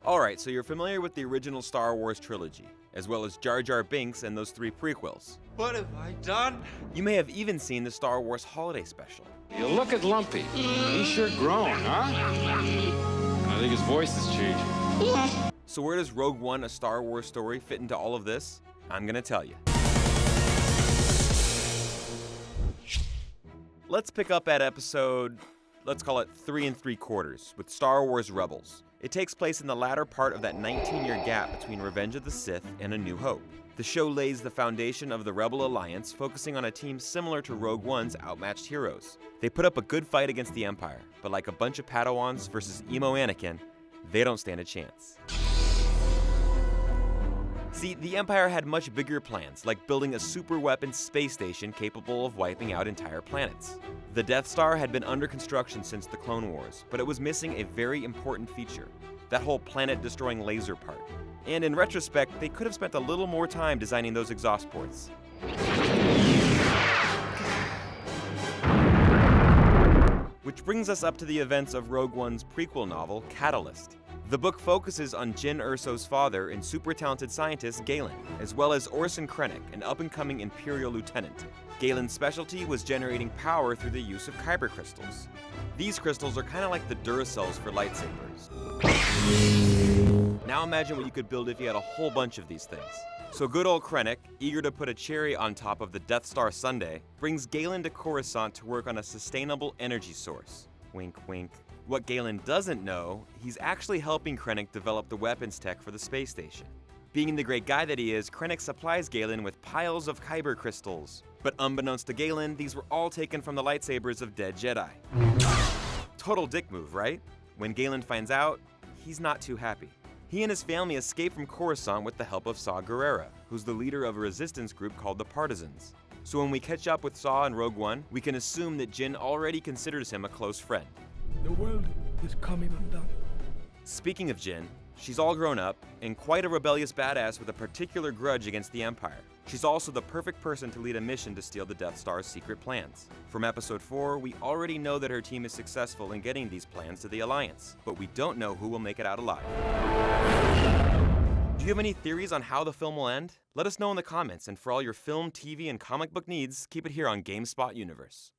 Alright, so you're familiar with the original Star Wars trilogy, as well as Jar Jar Binks and those 3 prequels. What have I done? You may have even seen the Star Wars Holiday Special. You look at Lumpy. He's sure grown, huh? I think his voice is changing. So where does Rogue One, a Star Wars story, fit into all of this? I'm gonna tell you. Let's pick up at episode, let's call it 3 3/4, with Star Wars Rebels. It takes place in the latter part of that 19-year gap between Revenge of the Sith and A New Hope. The show lays the foundation of the Rebel Alliance, focusing on a team similar to Rogue One's outmatched heroes. They put up a good fight against the Empire, but like a bunch of Padawans versus emo Anakin, they don't stand a chance. See, the Empire had much bigger plans, like building a super-weapon space station capable of wiping out entire planets. The Death Star had been under construction since the Clone Wars, but it was missing a very important feature, that whole planet-destroying laser part. And in retrospect, they could have spent a little more time designing those exhaust ports. Which brings us up to the events of Rogue One's prequel novel, Catalyst. The book focuses on Jyn Erso's father and super talented scientist Galen, as well as Orson Krennic, an up-and-coming Imperial lieutenant. Galen's specialty was generating power through the use of kyber crystals. These crystals are kind of like the Duracells for lightsabers. Now imagine what you could build if you had a whole bunch of these things. So good old Krennic, eager to put a cherry on top of the Death Star sundae, brings Galen to Coruscant to work on a sustainable energy source. Wink, wink. What Galen doesn't know, he's actually helping Krennic develop the weapons tech for the space station. Being the great guy that he is, Krennic supplies Galen with piles of kyber crystals. But unbeknownst to Galen, these were all taken from the lightsabers of dead Jedi. Total dick move, right? When Galen finds out, he's not too happy. He and his family escape from Coruscant with the help of Saw Gerrera, who's the leader of a resistance group called the Partisans. So when we catch up with Saw in Rogue One, we can assume that Jyn already considers him a close friend. The world is coming undone. Speaking of Jyn, she's all grown up and quite a rebellious badass with a particular grudge against the Empire. She's also the perfect person to lead a mission to steal the Death Star's secret plans. From episode 4, we already know that her team is successful in getting these plans to the Alliance, but we don't know who will make it out alive. Do you have any theories on how the film will end? Let us know in the comments, and for all your film, TV, and comic book needs, keep it here on GameSpot Universe.